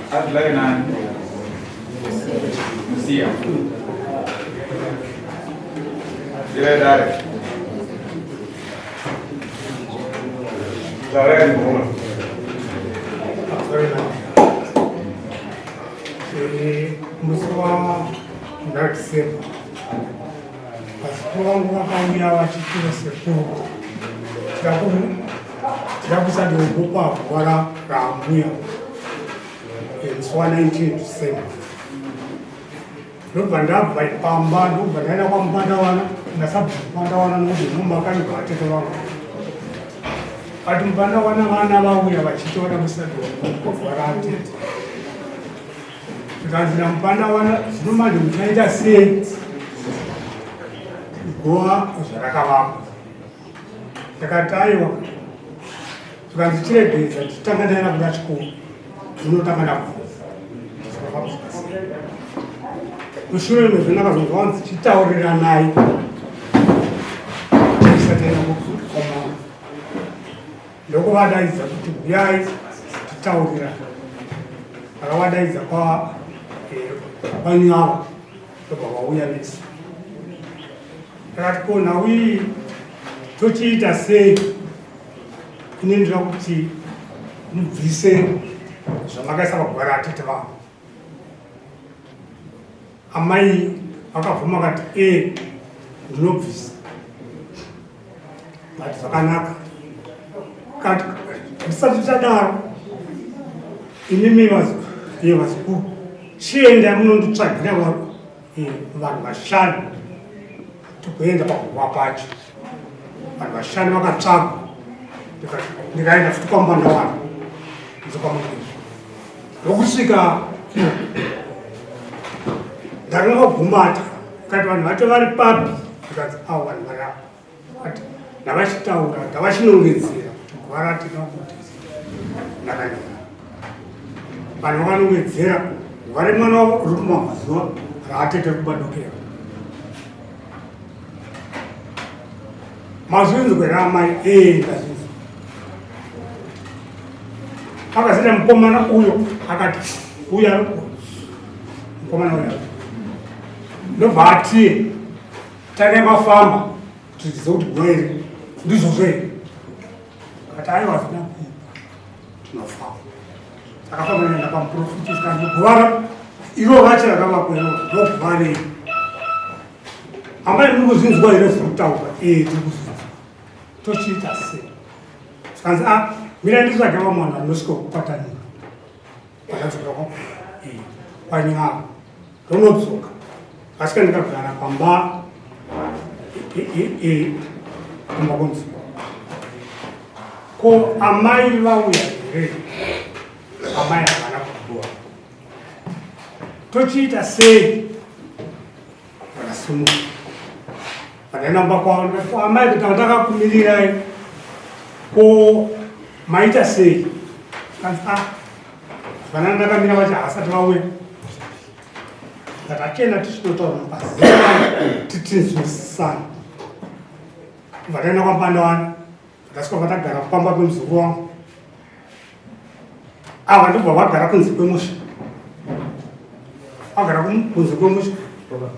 I'd like to see you. Did I? Very nice. Muswa that same. As long as we are watching sepo. Jabu sa de opa wala ramuya. In 1997. Lu banda bai pamba lu banda na pamba wana na sab pamba wana no di mumba kan ba te to wana. Adum banda wana ngana ba uya ba chito wana musado ko farante. Tukanzira mpanda wana zinuma ndi mutaita sei. Goa uzaraka takataiwa tukanzichiregedza titanganira kuda chikuru unotangana mushure mezvinakazonzwa wanzi chitaurira naye isatena kukoma ndokuvadaidza kuti buyai titaurira akavadaidza kwanyava tobva vauya nesi takati kona wii tochiita sei inoendera kuti mubvise zvamakaisa pagwara atete vangu. Amai vakabvuma vakati ndinobvisa kati zvakanaka kati ndisati tadaro inimi vazukuru chienda munonditsvagira vanhu vashanu tokuenda pakuwa pacho vanhu vashanu vakatsvagwa ndikaenda futi kwambanda vanhu nzokwamukiri ndokusvika ndakanga vagumata kati vanhu vacho vari papi ndikanzi avo vanhu varapa kati ndavachitaura ndavachinongedzera kuti gwara tinakutisa ndakanyora vanhu vakanongedzera vari mwana wavo uri kumamazuva raatete kubadokera mazvinzwera amai ndazvinzwa akazita mukomana uyo akati uya mukomana uya ndobva atiye takaimafamba kuti tizive kuti gwere ndizvozve kati aiwa zina tinofamba takafamba nenda pamuprofiti kanzi guvara iro vacho rakavakwero ndoguvarei amai muri kuzvinzwa here zviri kutaura tiri kuzvinzwa tochiita sei zikanzi mira nditsvage vamwana anosvika kukwatanira vakadzoka kwanyama ndonodzoka asika ndikagara pamba kumakonzi ko amai vauya here amai havana kubuwa tochiita sei vakasimuka vanainamba kwavo amai kuti vandakakumirirai ko maita sei kanzi vana ndakamira vachi hasati vauya ndatachena tichitotaura pazera titinzwisisana vataenda kwambanda wana ndasvika vatagara kupamba kwemuzukuru wangu ava ndobva vagara kunze kwemusha vagara kunze kwemusha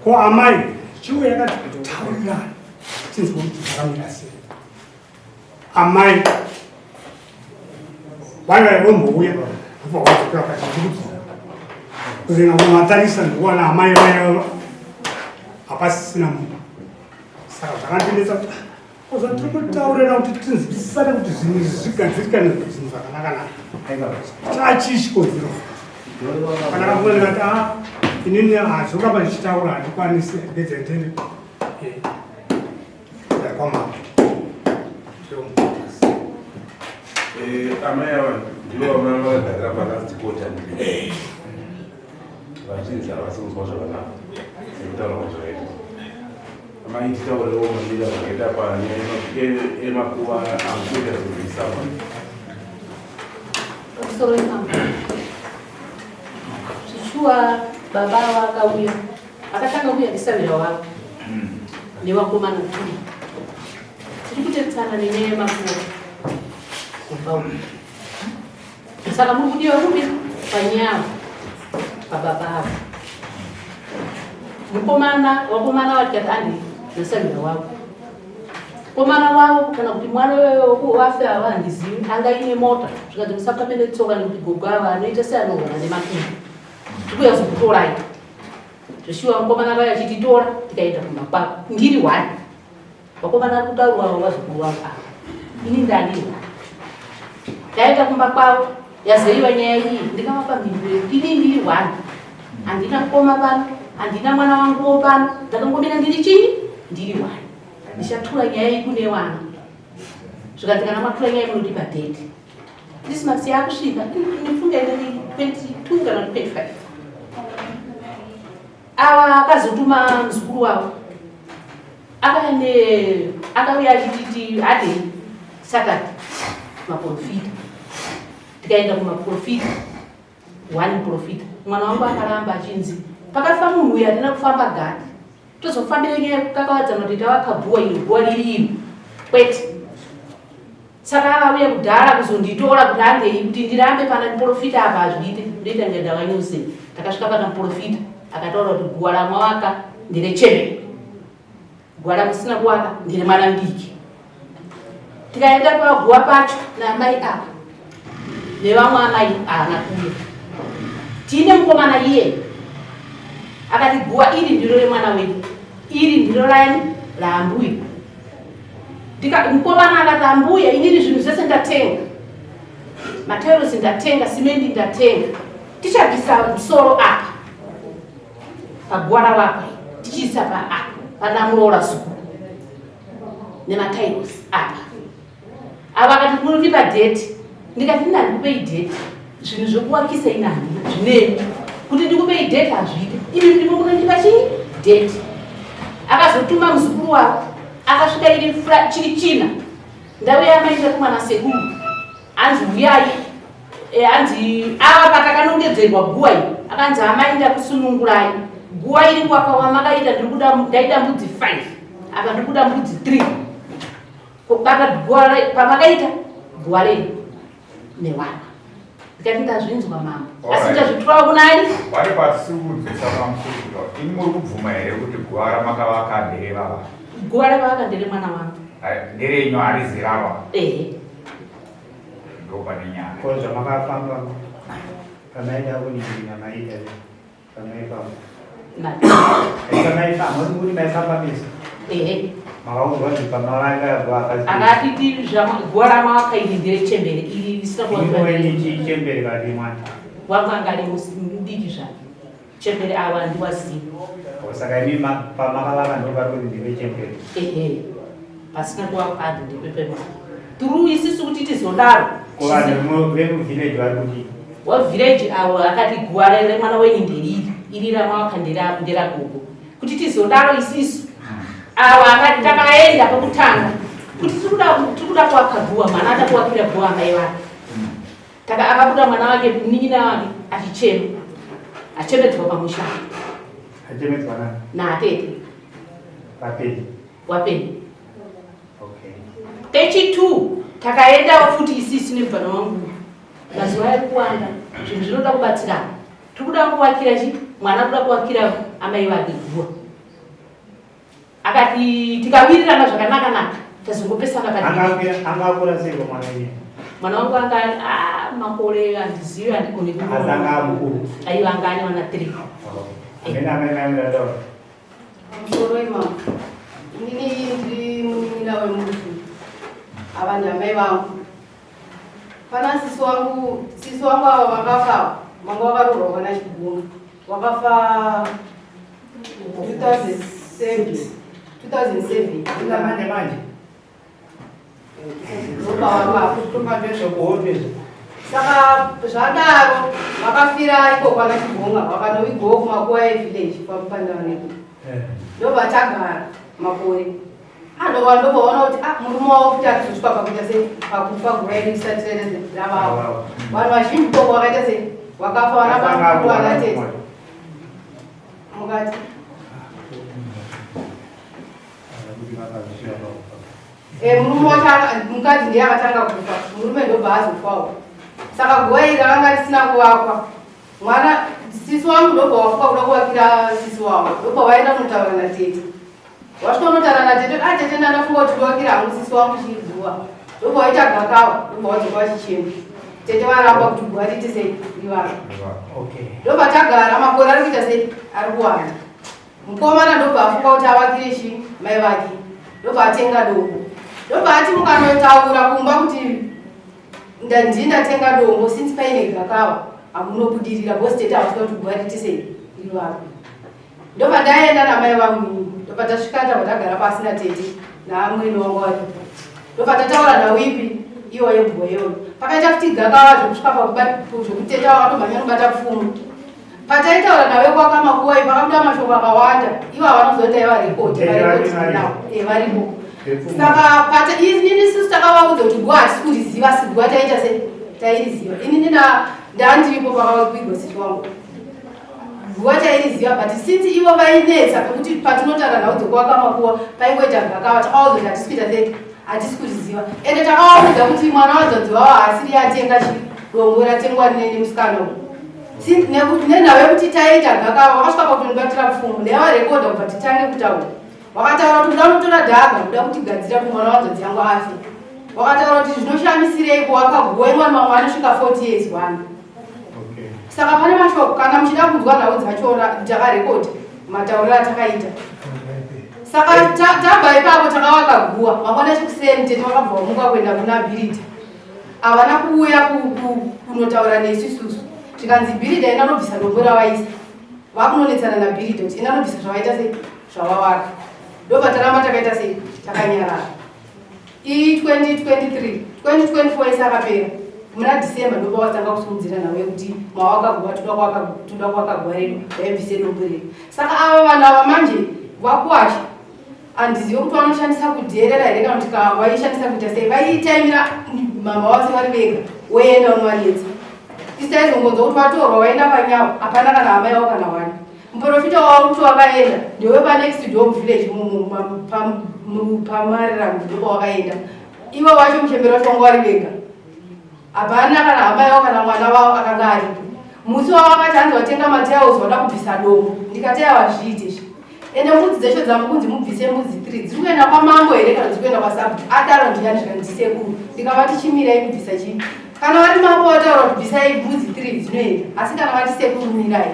ko amai chiuya yakati taurirana tinzwa kuti zvakamira sei amai vaiva vombouya kubva kwadzokera kazhinji kuzenga kumatarisa ndikuona amai vaiva hapasisina munhu saka zvakandinetsa kuti ozvatiri kutaurira kuti tinzwisisane kuti zvinhu izvi zvigadzirikane zvinhu zvakanakanaka chachishikodzero kana kakuona kati inini hazvokamba ndichitaura handikwanisi ndedzendene yakoma Ameya ndio mama ndio balance coach and vachinza vasimuzwa zvakanaka sekutaura kwazvakaita amaitita urewo mandira vakaita pane emakuva akuita zvekusama zvichua baba vakauya akatanga kuuya ndisavira wavo nevakomana kuri tiri kutedzana nenyaya yemakuva kubva saka muri kudiwa kupi panyama pababa avo vakomana vatikati andi ndosavira wavo komana wavo kana kuti mwana wafe ava handizivi anga ine mota zvikati musafambe netsoka nekuti gogo ava anoita seanorwara nemakumbo tikuya zokutorai zvoshiwa mukomana vaya achititora tikaenda kumakwavo ndiri wani vakomana ari kutaurwa avo vazukuru vavo ava ini ndandiri taenda kumba kwavo yazoiva nyaya iyi ndikamapa mhinduro ini ndiri wani handina mukoma pano handina mwana wanguwo pano ndakangomira ndiri chini ndiri wani ndichatura nyaya iyi kune wana zvikati kana matura nyaya munoti padhedhi krisimasi yakusvika nifunga ine 22 kana 25 ava akazotuma muzukuru wavo akauya achititi ade sakati maprofita tikaenda kumaprofita 1 profita mwana wangu akaramba achinzi pakafa munhu uyu handina kufamba gadi tozofambire nyaya kakawadzana kuti tavakabhuwa ino guwa riri kwete saka akauya kudhara kuzonditora kuti andei kuti ndirambe pana muprofita apa azviite ndoita ngendavanyuse takasvika pana muprofita akataura kuti guwa ramwavaka nderechemere guwa ramusina kuwaka ndere mwana mudiki tikaenda paguwa pacho naamai apa nevamwe amai haana kuya tiine mukomana iye akati guwa iri ndiro remwana wedu iri ndiro rani raambuya mukomana akati ambuya inini zvinhu zvese ndatenga matairosi ndatenga simendi ndatenga tichabvisa musoro apa paguwa ravakwa tichiisa panamuroora zuku nematairosi apa ava akati munoti dheti ndikati ndandikupei dheti zvinhu zvokuvakisa ina handina zvineni kuti ndikupei dheti hazvite imi ndimomunondipa chii dheti akazotuma muzukuru wavo akasvika chiri china ndauya amaita kumwana sekuru anzi uyai anzi ava patakanongedzerwa guwa iyi akanzi amainda kusunungurai guwa iri kwakawa makaita ndaida mbudzi 5 apa ndikuda mbudzi 3 pamakaita guwa rei newana ndikati ndazvinzwa mama asi ndazvitura kunani vari pasikudzisa pamusukuro ini muri kubvuma here kuti guwa ramakavaka nderevava guwa ravaka ndere mwana wangu nderenyu harizi rava ehe ndopane nyaya ko zvamakafamba pamaida kuningirina maida pamaifamba pamaifamba kuti maifamba misa ehe makauzwa kuti pamavanga akatiti guwa ramawaka iri nderechembere iri risina chembere kati mwana wangu angari mudiki zvake chembere ava ndiwaziva saka imi pamakavaka ndopari kuti ndive chembere ehe pasina kuwakadi ndipepema turu isisu kuti tizodaro kuvanhu vemuvhileji vari kuti wavhileji avo akati guwa remwana wenyu nderiri iri ramawaka nderagogo kuti tizodaro isisu avo akati takaenda pakutanga kuti tikuda kuwaka guwa mwana ada kuwakira guwa amai vake akabuda mwana wake nin'ina wake achichema achemedzwa pamushana achemedzwa naatete wapeni techi2 takaendawo futi isisi nemubvana wangu mazuva ari kuwanda zvinhu zvinoda kubatsirana tikuda kuwakira chi mwana kuda kuwakira amai vake guwa akati tikawirirana zvakanaka tazongopesana angakura sei mwana mwana wangu anga makore handizivi handikoni aiva anga ane wana 3 musoro imama inini ndiri munin'ina wemufu ava ndamai vangu pana sisi wangu ava vakafa manga vakarorwa kana chiguma wakafa 2007 2007 ila manje saka zvadaro vakafira iko kwakachibhonga vakanovigowo kumakuwa evillage pamupandavaneko ndobva tagara makore ndobvaona kuti murume wavo kuti atizosvika pakuita sei pakufa guva yedu isati ravavo vanhu vazhinji koko vakaita sei vakafa vana vanatete mukati murume wacho mukadzi ndiye akatanga kufa murume ndobva azofawo saka guva iri rakanga risina kuvakwa mwana sisi wangu ndobva wafuka kuda kuvakira sisi wavo ndobva vaenda kunotaura natete wasvika unotaura natete tete ndandafunga kuti ndovakira hangu sisi wangu chiiguva ndobva waita gakava ndobva wadzoka wachichema tete varamba kuti guva riti sei rivaka ndobva tagara makore ari kuita sei ari kuwanda mukomana ndobva afunga kuti avakire chi mai vake ndobva atenga dombo ndobva ati mukanotaura kumba kuti ndandii ndatenga dombo since paine gakava hamunobudirira bosi tete havasvika kuti guva riti sei rivaka ndobva ndaenda namai vangu ndobva tasvika tabva tagara pasi natete naamweni wangu varipo ndobva tataura nawipi iwo yeguva iyoyo pakaita kuti gakava zvokusvika zvokuteta watomhanya nobata pfumo pataitaura nawe kwakamakuwai pakabuda mashoko akawanda ivo havanozoti aivarekodi varipo saka inini sisi takavaudza kuti guva hatisi kuriziva siguva taita sei tairiziva inini ndandiripo pakavigwa sisi wangu guva tairiziva but since ivo vainetsa pekuti patinotaura nhau dzokuwakamakuwa paingoita gakava takavaudza kuti hatisi kuita sei hatisi kuriziva ende takavaudza kuti mwana wadzodzi wavo haasiri yatenga chidombo ratengwa nemusikana nenhau yekuti taita gakava vakasvika pakutondibatira pfumo ndaivarekodha kubva titange kutaura wakataura kuti uda kunotora dhaga uda kutigadzira kuti mwana wadzodzi yangu afe wakataura kuti zvinoshamisirei wakaguwa imwana mamwe anosvika 40 years vana saka pane mashoko kana muchida kunzwa nhau dzachona takarekodha matauriro atakaita saka tabva ipapo takavaka guwa mangwana chikuseni tete vakabva vamuka kuenda kuna bhirida havana kuuya kunotaura nesu isusu tikanzi bhirida inanobvisa dombo ravaisa vakunonetsana nabhirida kuti inanobvisa zvavaita sei zvavavaka ndobva taramba takaita sei takanyarara 2023 isakapera muna December ndobva watanga kusimudzira nawe kuti mawakaguva toda kuwakaguva redu vaibvise dombo redu saka ava vanhu ava manje vakuwasha handizive kuti vanoshandisa kudherera here kana kuti vaishandisa kuita sei vaitaimira mama wase vari vega woenda unovanetsa isi taizongonzwa kuti vatorwa vaenda panyavo hapana kana hama yavo kana wani muprofita wavo kuti wakaenda ndewe panext dom village pamariram ndopa wakaenda ivo vacho muchemberi wacho vangu vari vega hapana kana hama yavo kana mwana wavo akanga aripo musi wavo akati hanzi watenga matails wada kubvisa dombo ndikati avazviite ende mbudzi dzecho dzamukunzi mubvise mbudzi 3 dziri kuenda kwamambo here kana dziri kuenda kwasabhuti adaro ndiani zvikandisekuru ndikava tichimirai kubvisa chii kana vari mambo vataura kuti bvisai mbudzi 3 dzinoenda asi kana vati sekuru mirai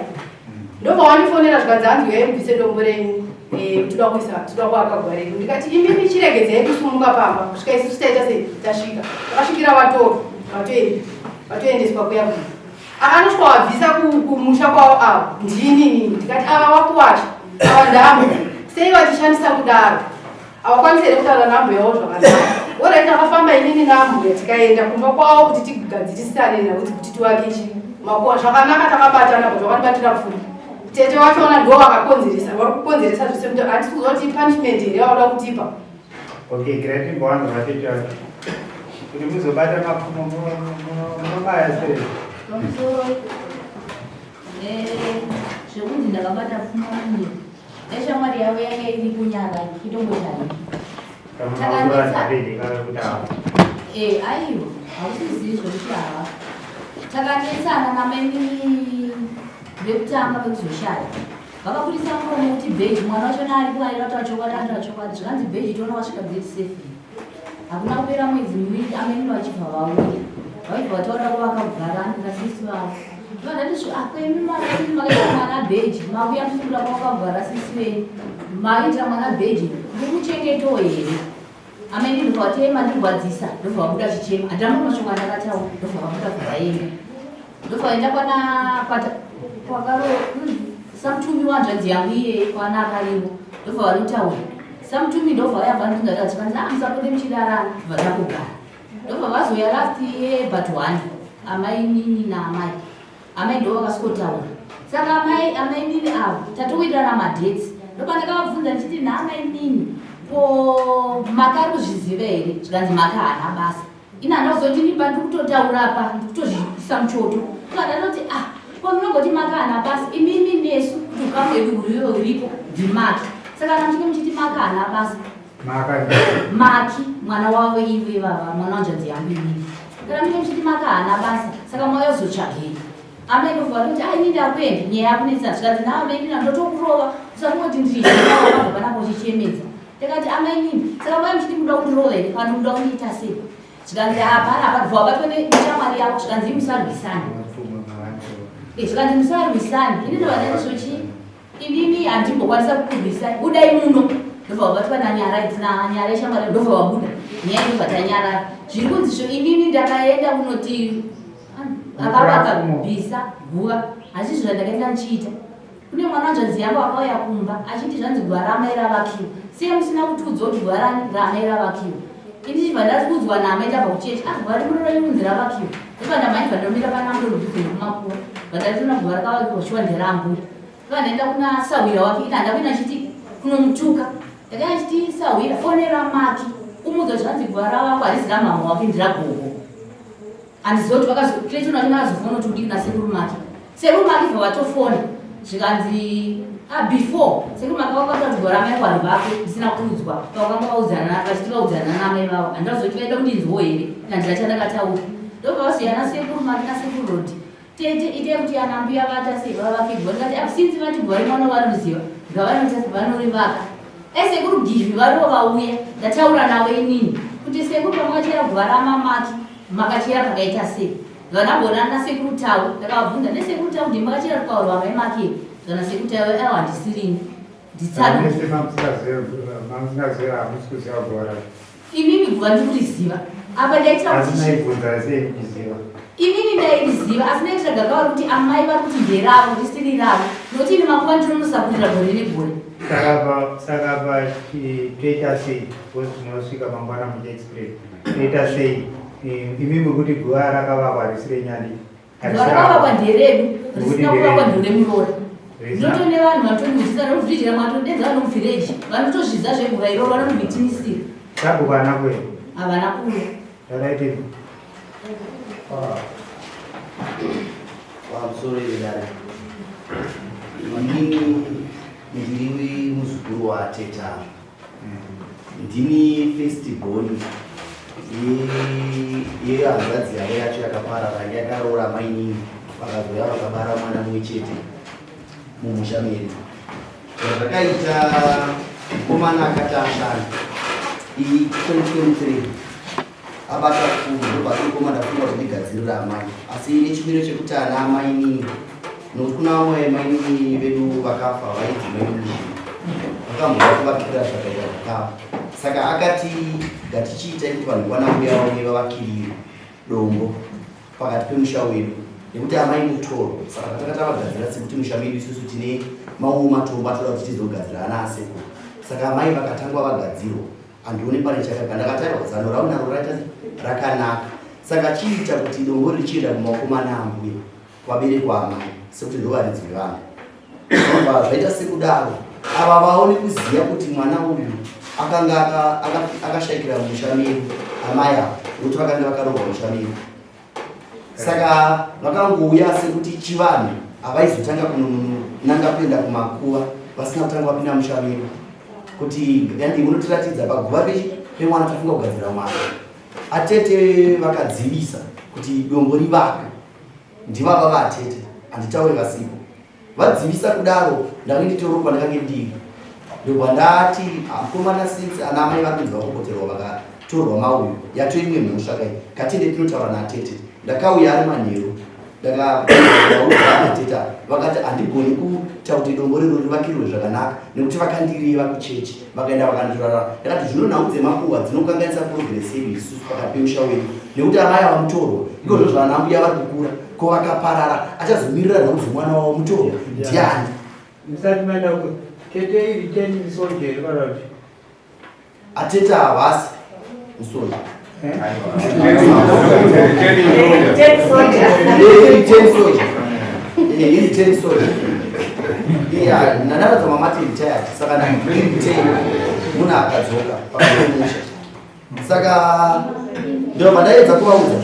ndobva wandifonera zvikanzi hanzi uyai mubvise dombo renyu toda kuaka guva redu ndikati imimi chiregedzai kusumuka pamba kusvika isusu taita sei tasvika takasvikira vatoendeswa kuya kuti akanosvika wabvisa kumusha kwavo avo ndinini ndikati ava vakuwasha ava ndambo sei vachishandisa kudaro havakwanisi here kutaura nambo yavo zvakanaka orai takafamba inini nambo tikaenda kumba kwavo kuti tigadzirisane nakuti kuti tiwake makuwa zvakanaka takabatana kuti vakatibatira pfuma tete wachona ndo vakakonzeresa vari kukonzeresa zvose kuti hatisi kuziva kuti punishment here vauda kutipa great imbowanzo vatete vacho kuti muzobata mapfumo munobaya sei zvekunzi ndakabata pfumo manyika neshamwari yavo yange iri kunyara itongoshai aiwo hausizivi zvokuti hava takanetsana namaimini vekutanga vekuzoshaya vakabudisa muromo kuti bheji mwana wachona ari kuvairataura chokwadi andoa chokwadi zvikanzi bheji tona wasvika grade 7 hakuna kupera mwedzi miviri amaimini vachibva vauya vaibva vataura kuvakagara ndikasisi vavo makaita mwana bheji makuya msungura kwakagara sisi wei maita mwana bheji ndikuchengeto here amene ndikatema ndirwadzisa ndobva vabuda chichema handama mashonga ndakataura ndobva vabuda kuvaenda ndobva vaenda kwakaro samtumi wanzvadzi yangu iye kwana akarimo ndobva vanotaura samutumi ndobva vayabva ndikungata tikanzi musapinde muchidarana bva takugara ndobva vazoya last but 1 amai nini naamai amai ndo vakasikotaura saka amai nini avo tatokuitirana madhetsi ndopa ndakavabvunza ndichiti naamai nini ko makari kuzviziva here zvikanzi maka hana basa ina ndakuzoti ndimba ndikutotaura pa ndikutozviisa muchoto ukadanoti pamunongoti maka hana basa imimi nesu kuti ukamwedu huriyo huripo ndimaki saka namtike muchiti maka hana basa maki mwana wavo ive vava mwana wanjanzi yangu inini kana mike muchiti maka hana basa saka mwayozotsvagei amainovhara kuti aini ndakuenda nyaya yakunetsa zvikanzi naamainina ndotokurova usakungoti ndiriiaaa panapo chichemedza takati amainini saka mai muchiti muda kundirova here kana muda kundiita sei zvikanzi hapana apabva wabatwa neshamwari yavo zvikanzi musarwisani zvikanzi musarwisani ini ndovananizochi inini handimbokwanisa kukurwisani budai muno ndobva wabatwa nanyara yeshamwari ndobva wabuda nyaya ndobva tanyarara zviri kunzizvo inini ndakaenda kunoti akavakabvisa guva hachizvi zvandakaenda ndichiita kune mwana wanzvanzi yangu akauya kumba achiti zvanzi guva ramai ravakiwa siye musina kutiudzwa kuti guva ramai ravakiwa ini chibva ndati kuudzwa namai tabva kuchechi guva rimuroraiunzi ravakiwa ndopa ndamaibva ndomira panamdorudhikumapura vandatona guva rakavakiwa shiwa nderangu kaa ndaenda kuna sawira wake ina ndakuina chiti kunomutuka ndakaina chiti sawira fonera maki umudza zvanzi guva ravakwa harisi ramama wake ndiragogo handizoti vakazokirechona kuti vakazofona kuti udii nasekuru make sekuru make bva vatofona zvikanzi before sekuru make vakata kuti gora mai kwari vake ndisina kuudzwa vakanga vachiti vaudzana namai vavo handazoti vaida kundinzwo here nandira chandakataura ndobva vazoyana sekuru make nasekuru roti tete ite kuti anambuya vata sei vavakigwa ndikati sinzi vati gwari mwana vanoziva ndavanoita vanorivaka esekuru gizvi varivo vauya ndataura navo inini kuti sekuru pamakachera guva ramamaki makachera pakaita sei vanambona nasekuru tavo ndakavabvunza nesekuru tavo ndi makachera tukauro vamai make kana sekuru tavo avo handisirini inini guva ndikuriziva apa ndaita inini ndairiziva asi ndaitira gakavari kuti amai vari kuti nderavo ndisiri ravo nokuti ini makuva ndinonosakurira gore negore saka toita sei tinosvika mangwana muchiexplain toita sei imimi kuti guva rakavakwa risire nyandi guva rakavakwa nderedu risina kuvakwa nderemurora ndinotone vanhu vanotondibvisa nomuvhiriji ramwatodedza vanomuvhireji vanotozvidza zvegura iroro vanomubhitinisira takuvana kwe havana kuya taraitei wamusorererana inini ndiri muzukuru wateta ndini festival yehanzvadzi yavo yacho yakaparara yakaroora mainini vakazoya vakabara mwana mumwe chete mumusha medu zvakaita mukomana akati ashanu 2023 abata fundo ndobatomana funga kuti ndigadzirira amai asi nechimiro chekuti ana amainini nokuti kuna vamwe mainini vedu vakafa vaidzi mainini vakamboda kuvakirira zvakaita zvakafa saka akati ngatichiita kuti vanhu vanambuya vauye vavakirire dombo pakati pemusha wedu nekuti amai mutoro saka takata vagadzira sekuti musha medu isusu tine mamwe matombo atoda kuti tizogadzira ana asekuru saka amai vakatangwa vagadzirwa handione pane chakaka ndakatairwa zano raunaro raita rakanaka saka chiita kuti dombo richienda kumakomana ambuya vaberekwa amai sekuti ndovaridzi vevanhu ava zvaita sekudaro ava vaone kuziva kuti mwana uyu akanga akashayikira musha medu amai ava nokuti vakanga vakarohwa musha medu saka vakangouya sekuti chivanhu havaizotanga kunanga kuenda kumakuva vasina kutanga vapinda musha medu kuti yandi munotiratidza paguva pemwana tafunga kugadzira mwana atete vakadzivisa kuti dombo rivake ndivava vatete handitaure vasipo vadzivisa kudaro ndakanga nditorokwa ndakange ndiri ndobva ndati akomana since ana amai vapinzwa kukoterwa vakatorwa mauyu yato imwe mhosva kai katende tinotaura naatete ndakauya ari manheru ndakaateta vakati handigoni kuita kuti dombo rero rivakirwe zvakanaka nekuti vakandireva kuchechi vakaenda vakandirara ndakati zvino nhau dzemakuhwa dzinokanganisa progress yedu isusu pakati pemusha wedu nekuti amai ava mutorwa ikozvo zvanambuya vari kukura ko vakaparara achazomirira nhau dzemwana wavo mutorwa ndiani musati maenda tete iri 10 soldier varati ateta havasi musoni ten soja nandaradza mamati retired saka ndamuteni munhu akadzoka pamusha saka ndo mandaedza kuvaudza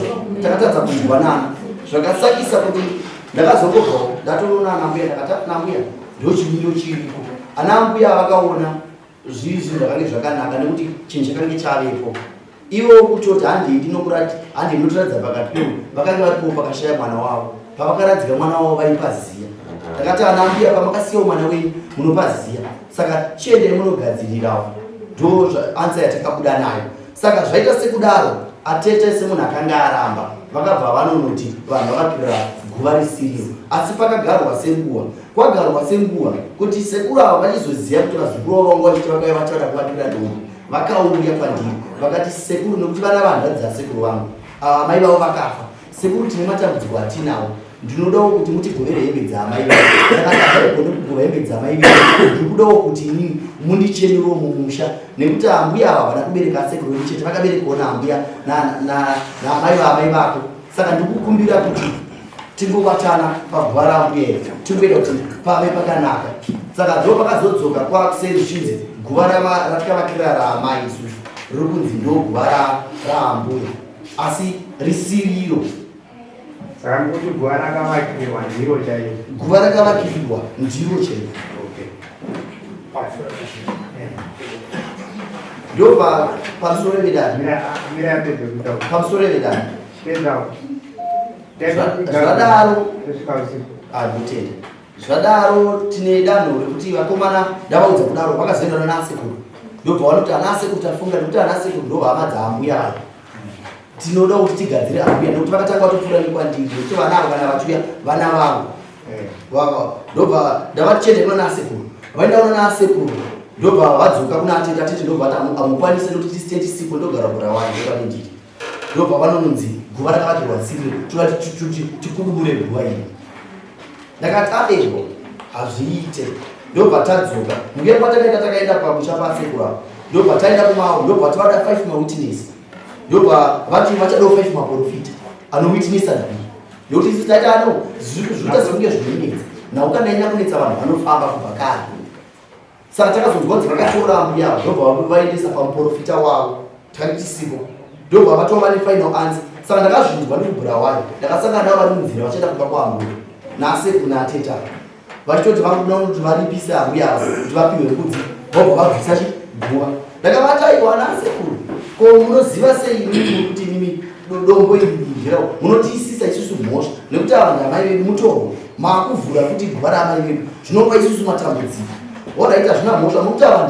takatadza kudyivanana zvakasakisa kuti ndakazongobvawo ndatoona anambuya ndakati nambuya ndochimiro chiripo anambuya vakaona zviri zvinhu zvakange zvakanaka nekuti chinhu chakange chavepo ivo kutoti handii ndinokurati handii ndinotiradza pakati pedu vakange varipo pakashaya mwana wavo pavakaradzika mwana wavo vaipaziya ndakati anambuya pamakasiyawo mwana wenyu munopaziya saka chiendei munogadzirirawo ndo ansa yatakabuda nayo saka zvaita sekudaro atete semunhu akanga aramba vakabva vanonoti vanhu vakapira guva risiriro asi pakagarwa senguva kwagarwa senguva kuti sekuru ava vachizoziva kuti vazukuru vavo vachiti vakauya vachada kuvatira ndombi vakauya kwandiri vakati sekuru nokuti vana vanhadza sekuru vangu ava mai vavo vakafa sekuru tine matambudziko atinawo ndinodawo kuti mutigovere hembe dzaamai akaaigone kugova hembe dzaamai ndikudawo kuti inini mundichenerewo mumusha nekuti ambuya ava vana kubereka sekuru vedu chete vakaberekawo naambuya naamai vaamai vako saka ndikukumbira kuti tingobatana paguva rambuya tingoita kuti pave pakanaka saka ndo pakazodzoka kwaserushinze guva ratakavakira raamai isusu riri kunzi ndo guva raambuya asi risiriro saka kuti guva rakavakirwa ndiro chaiyo guva rakavakirwa ndiro chaiyo ndo pamusoro vedani pamusoro vedani zvadaro andotenda zvadaro tine danho rekuti vakomana ndavaudza kudaro vakazoendana nasekuru ndobva vanoti anasekuru tafunga nekuti anasekuru ndo hama dzaambuya vayo tinoda kuti tigadzire ambuya nekuti vakatanga vatopfuura nekwandiri nekuti vana avo kana vachiuya vana vavo ndobva ndavati chende kuna nasekuru vaenda kuna nasekuru ndobva vadzoka kuna atete atete ndobva ati amukwanise nekuti tisite tisipo ndogara kurawani ndopane ndiri ndobva vanononzi guva rakavakirwa nsiriro todati tikudubure guva iri ndakati adevo hazviite ndobva tadzoka mugenguva takaenda pamusha pasekuru avo ndobva taenda kumavo ndobva tivada 5 mawitness ndobva vati vachadawo 5 maprofita anowitnessa nabii nekuti isi taita ano zviita sekunge zvinonetsa naukandanyanya kunetsa vanhu vanofamba kubva kare saka takazonzwa kuti vakatora ambuya avo ndobva vaendesa pamuprofita wavo takati tisipo ndobva vatova nefinal answer saka ndakazvinzwa ndikubhura wayo ndakasangana navo vari munzira vachienda kuba kwaambuya nasekuru naateta vachitoti vakuda kuti varipise ambuya avo kuti vapiwe mbudzi vobva vabvisa chiguva ndakavatayiwa nasekuru ko munoziva sei inini kuti mimi dombo irijirawo munotiisisa isusu mhosva nekuti ava ndamai vedu mutoro maakuvhura kuti guva raamai vedu zvinopa isusu matambudziko orit hazvina mhosva nokuti ava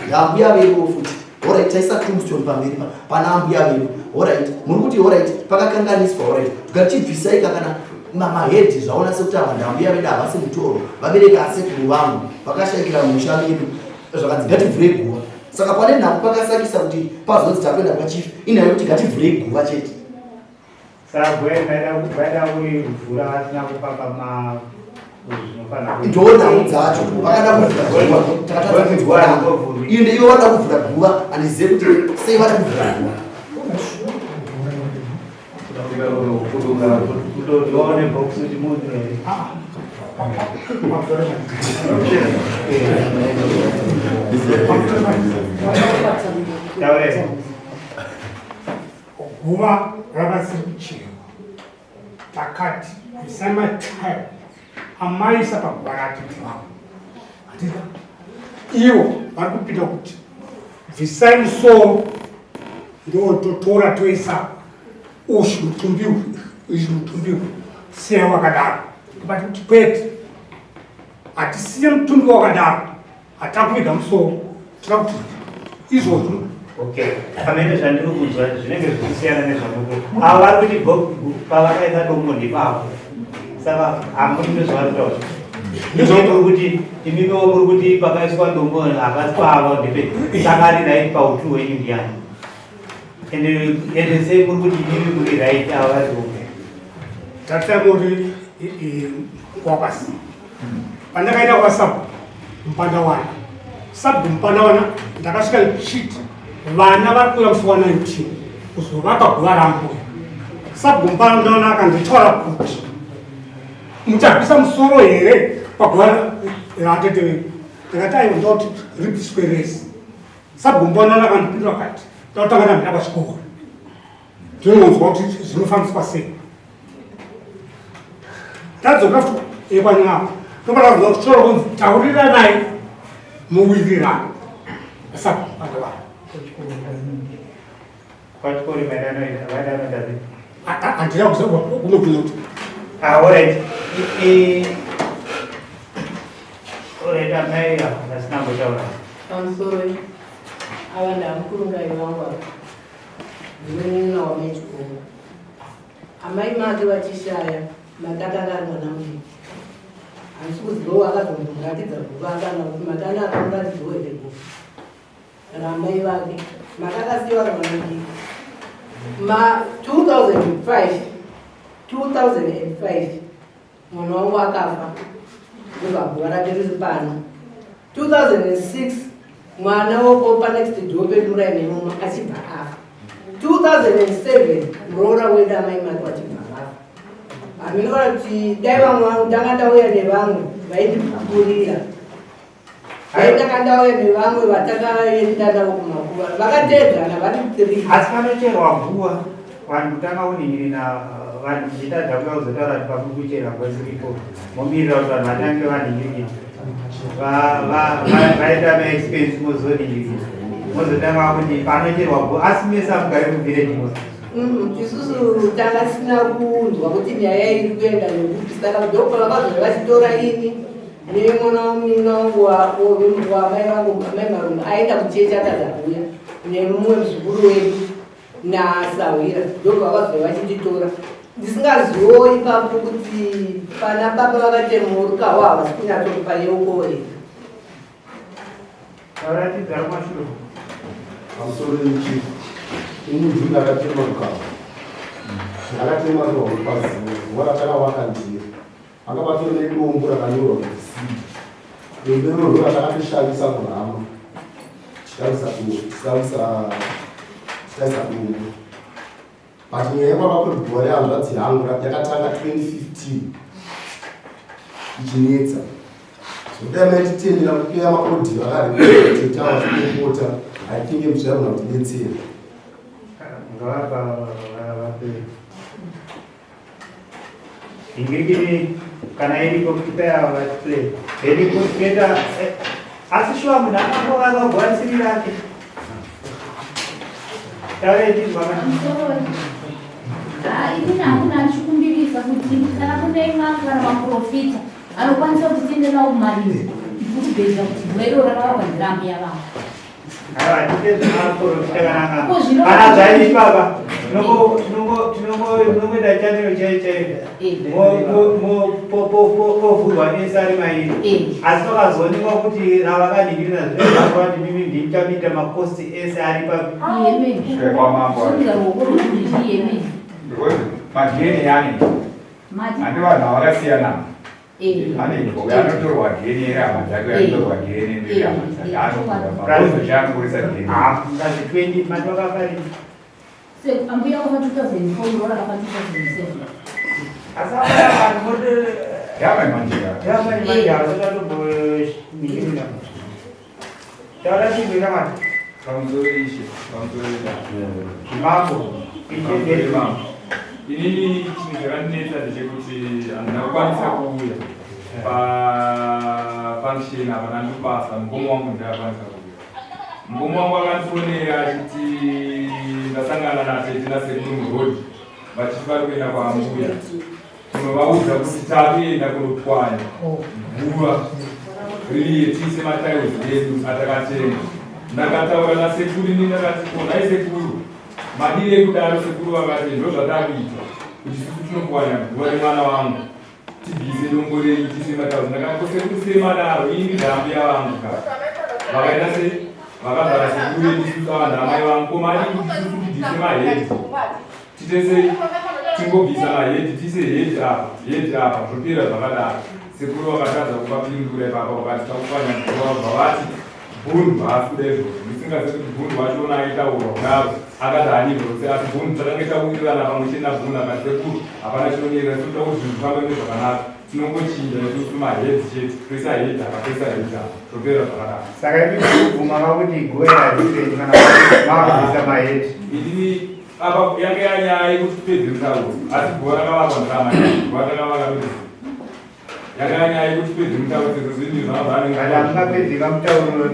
ndambuya vedu futi orit taisa tombstone pamberi pana ambuya vedu orit muri kuti orit pakakanganiswa orit tukatibvisai kakana mahedhi zvaona sekuti ava ndambuya vedu havasi mutoro vabereka asekuru vangu vakashayikira musha vedu zvakanzi ngativhure guva saka pane nhambo pakasakisa kuti pazonzi takuenda kwachifu inayo kuti ngativhure guva chete saka vaida kuivhura vasina kupaka ndo nhambo dzacho vakada kuvhura takataakudzwa iyo ndeivo vada kuvhura guva handizive kuti sei vada kuvhura guva kutoone box kuti munhu guva rakasiri kuchirwa takati bvisai matayo amaisa paguva ratete vavo atika ivo vari kupinda kuti bvisai musoro ndototora toisa ushi mutumbiwe izvi mutumbiwe seya wakadaro bati kuti kwete hatisiye mutumbi wakadaro hatakuviga musoro tira kuti izvozvo pamene zvandiri kunzwa zvinenge zvichisiyana nezvamuko ava vari kuti pavakaisa dombo ndipavo saka hamuri nezvavari kutaura ndizvokuri kuti imimewo muri kuti pakaiswa dombo hapasi pavo ndepe saka ari right pautu hwenyu ndiyani ende sei muri kuti imimi muri right ava vari dombo tatamuri kwakasi pandakaita kwasabu mpanda wana sabu mpanda wana ndakasvika chiti vana vari kuya musi wa 19 kuzovaka guva rambuya sabhumbano ndaona akanditora kuti muchabvisa musoro here paguva ratete ndakati aiwa ndoti ribviswe resi sabhumbano akandipindura kati ndautanga ndamira pachikoro ndinonzwa kuti zvinofambiswa sei ndadzoka futi ekwanyama ndoparazva kuchora kunzi tauriranai muwirirana asabhumbano Pachikori maidano ndazi. andira kuzogwa kunokunoti Alright. Alright, amai asina ngotaura. pamusoro ava ndamukurungai vangu ava ndinonina wamechikoro amai make vachishaya matakanga ari mwana mudiki handisi kuzivawo akazomuratidza guva kana kuti matana akamuratidzawo here guva kana amai vake makakasiyiwa ari mwana mudiki ma 2005 mwana wangu akafa ndobva guva rake riri pano 2006 mwana woko panext door pedurainemo achibva afa 2007 muroora wedu amai make vachibva vafa haminoona kuti dai vamwe vangu ndanga ndauya nevamwe vaindipapurira vaindanga ndauya nevamwe vatakaenda navo kumakuva vakateedzana vari 3 Asi panocherwa nguva vanhu kutanga kuningira vanhu zvichitadza kuya kuzotaura kuti pakuti kuchera kweziripo momirira kuti vanhu vatange vaningirira vaita maexpense mozoningirira mozotanga kuti panocherwa nguva asi mese amugari muvhireji mosi isusu tangasina kunzwa kuti nyaya iri kuenda nekuti saka doko vakazova vachitora ini nemwana wangu wamai vangu amai marungu aenda kuchechi akadzakuya nemumwe muzukuru wedu nasawira doko vakazova vachititora ndisingazivo ipapo kuti pana baba vakatemurukawo havasi kunyatsokupa yeukore varatidza rumashuro pamusoro ichi imunhu ndakatema rukava ndakatema rwapazivo warataka wakandira anga patori nedombo rakanyorwa kuti sidi dombo iroro ratakatoshavisa kurama tishavisa dombo but nyaya yekwava kwebhuwa rehanzvadzi yangu yakatanga 2015 ichinetsa zodamaititendera kupeya makodi akaretetava zvinopota I think mchana unatudetsera ngavapa vape ingirigiri kana iriko kupeya vaplay iriko kuenda asi shuwa munhu akambovagwarisirira ake tavetinzwaa ini hakuna achikumbirisa kuti kana kune imwanga kana maprofita anokwanisa kutitenderawo mumarizi kutibhedza kuti gwero rakavakwandiramu yavanhu kana zvaiti baba tinongoita chaniro chaichaivovhurwa ese ari mairi asi pakazoonekwa kuti ravakadikirira zvinaa kuti mimi ndichamita makosti ese ari mageni yani andi vanhu vakasiyana ane anotorwa geni ere amadzake anotorwa geni neamazaaanozochangurisa geni ngazi 20 mati vakafarira ambuya kuva 2004 rora kapa 2007 asi avaya vanhu moti yavamanjira yavamanjiravatatombomikirira taura chibwira mati pamusoro ishe pamusoro zvimambo ichezvemambo inini chinhu zvakandinetsa ndechekuti handina kukwanisa kuuya pafunction apa ndandipasa mugomo wangu ndakakwanisa kuuya mugomo wangu akandifonera achiti ndasangana natete nasekuru murodhi vachiti vari kuenda kwaambuya tinovaudza kuti takuenda kunopwanya guva ririye tise matailes edu atakatenga ndakataura nasekuru ini ndakati konai sekuru madire ekudaro sekuru vakati ndo zvatakuita kuti siku tinopwanya guva remwana wangu tibvise dombo renyu tise matauzi ndakakosekuru semadaro ini ndambi yavangu kaa vakaenda se vakabvara sekuru yedu isusu avanhu amai vangu komadi kuti isusu tibvise mahedi titesei tingobvisa mahedi tise hedi apa zvopera zvakadaro sekuru vakatadza kupa pindura ipapa vakati takupfanya guva vabva vati bhundu haasikudezo ndisingazivi kuti bhundu wachona aitaurwa kunavo akati hanibvo kuti asi bhundu takanga tawirirana pamwe chete nabhundu akati sekuru hapana chinonyerera toda kuti zvinhu zvifambe nezvakanaka tinongochinja nesusu mahedzi chete toisa hedhi akatoisa hedhi apa topera zvakadaro saka ibvuma kakuti goera different kana makuisa mahedhi idini apa yange yanyaya yekuti tipedze mutauro asi bhora rakavakwa ndakamai bhora rakavaka yakanyanya yekuti pedze mutauro sezvo zvinhu kana mungapedzeka mutauro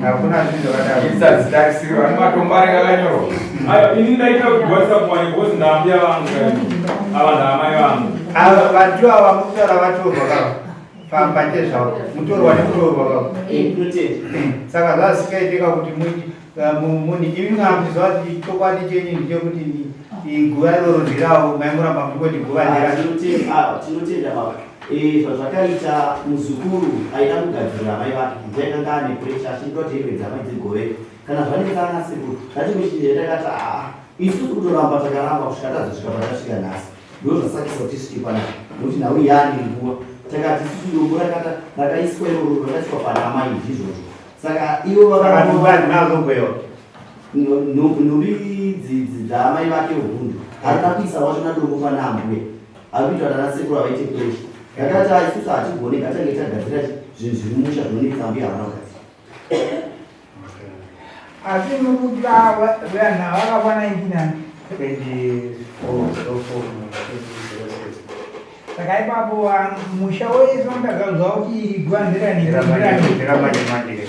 hakuna zvinhu zvakadaroisadzidarisiro ane matombo ari kakanyorwa ini ndaita kuti whatsapp wani bhozi ndambuya vangu ava ndaamai vangu ava vantu ava mutaura vatorwa pambanje zvavo mutorwa nemutorwa saka zvazvikaitika kuti munhu imi ngamuziva kuti chokwadi chenyu ndechekuti guva iroro ndirawo maimuramba mukoti guva tinotenda baba zvazvakaita muzukuru aida kugadzirira mai vake ndaikanga ane puresha achindotevedzera mai dzegove kana zvanenge kana sekuru ngatimechinje takati isusu kutoramba takaramba kusvika tazosvika patasvika nhasi ndo zvasakisa kuti svike panapa nokuti nhau yaane nguva takati isusu dombo rakaiswa iroro rakaiswa pana mai izvizvozvo saka ivo vakanazogoewa nhumbi dzaamai vake ubundu harina kuisa wacho nadombo pana ambuya ari kuita vana sekuru avaite puresha yakati isusu hatigone ngatange tagadzira zvinhu zviri musha zvinonetsa ambuya havana kugadzira asi nokuti vanhu vakakwana inginani saka ipapo musha wese ndakazwa kuti gwandiraniramanjemanje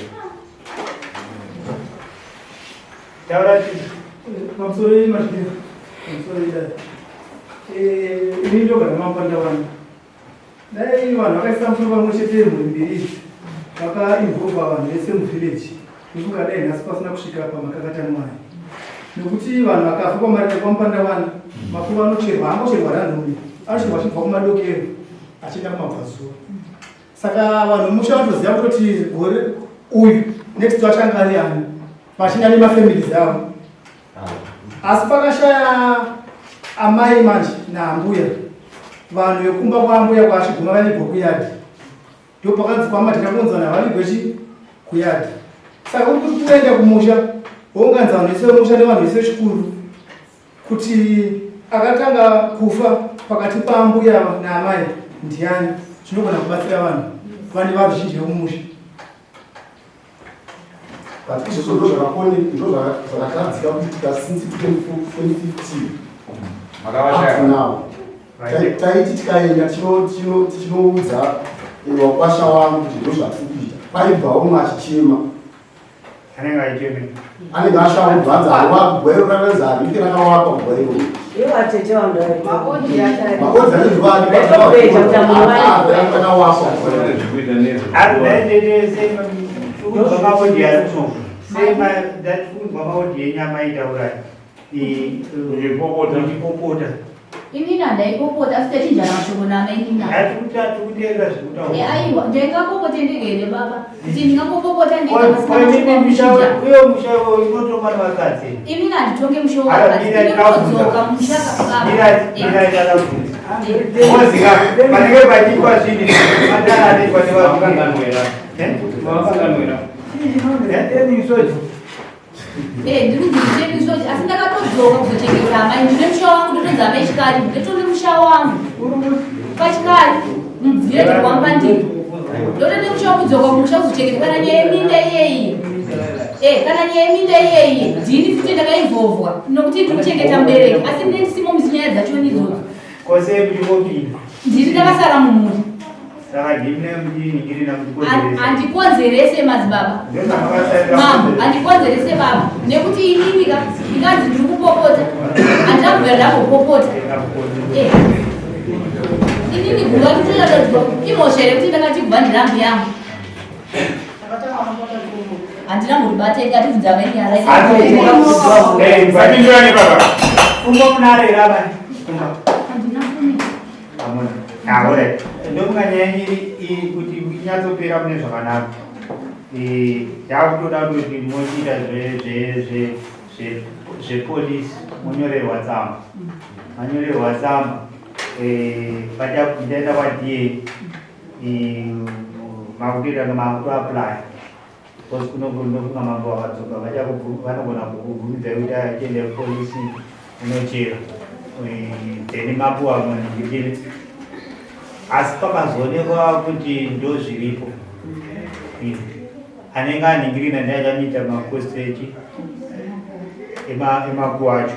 taura mamusoro emasvira mamusoro edai ini ndogara mapanda vanhu dai vanhu vakaisa musoro pamwe chete mhuri mbiri idzi vakainvova vanhu vese muvhileji nekungadai nhasi pasina kusvika pamakakatanimai nekuti vanhu vakafa pamupanda vanhu makuva anocherwa angocherwa ranhuni anocherwa achibva kumadokero achienda kumabvazuva saka vanhu musha vatoziva kutoti gore uyu next vachanga ari ani vachinga nemafamilies avo asi pakashaya amai manje naambuya vanhu vekumba kwaambuya kwachiguma vanibva kuyadhi ndo pakadzikwa matikakonzana vanibvechi kuyadhi saka kuri kuti kuenda kumusha wounganidza vanhu vese vemusha nevanhu vese vechikuru kuti akatanga kufa pakati paambuya naamai ndiani zvinogona kubatsira vanhu vane varuzhinji vemumusha izvozvo ndo zvakatadzika kuti tikasinzi 2015 taiti tikaenda tichinoudza wakwasha wangu kuti ndo zvatiri kuita paibva umwe achichema anenge ashaubvanza wakugwairo rakanzani ike rakawakwa kugwairo makodzi anezvivaniakawakwa yenyama itaura ndipopota inina ndaipopota asi techinjana mashoko nama inina atikuteerera zvekutaura aiwa ndaingapopote ndegere baba kuti ndingangopopota uyo musha unotomana vakadzi imini handitonge musha wakadzoka mushakapanenge pachitwa zvinhu madananekwa nevakanganwera ndiridziitemisoti asi ndakatodzoka kuzochengeta amai ndine musha wangu ndotodza amai chikari ndotone musha wangu pachikari mubvire wambandiri ndotone musha wakudzoka kumusha kuzochengeta kana nyaya yeminda iyeyi kana nyaya yeminda iyeyi ndini futi ndakaivhovwa nokuti ndiri kuchengeta mubereki asi ndisimo muzinyaya dzachoni idzodzo kose muchingopinda ndiri ndakasara mumuri handikonzerese madzibaba mambo handikonzerese baba nekuti inini ndinganzi ndiri kupopota handinabvuya ndambopopota inini guva nditoyadadzwa imhosva here kuti ndakati kubva ndirambi yangu handina muribata ikatibvudza mai nyarahandina fumi ndokunganyanyiri kuti inyatsopera mune zvakanaka yakutoda kuti mochiita zvepolisi monyorerwa tsamba manyorerwa tsamba ndaenda kwada makuita ngamakuto apply because kunokunga mambo akadzoka vanogona kukugumidza kuti achiende polisi inochera then mapuwa maningirire asi pakazoonekwa kuti ndo zviripo anenge aningirina ndiachamiita makostechi emapuwa acho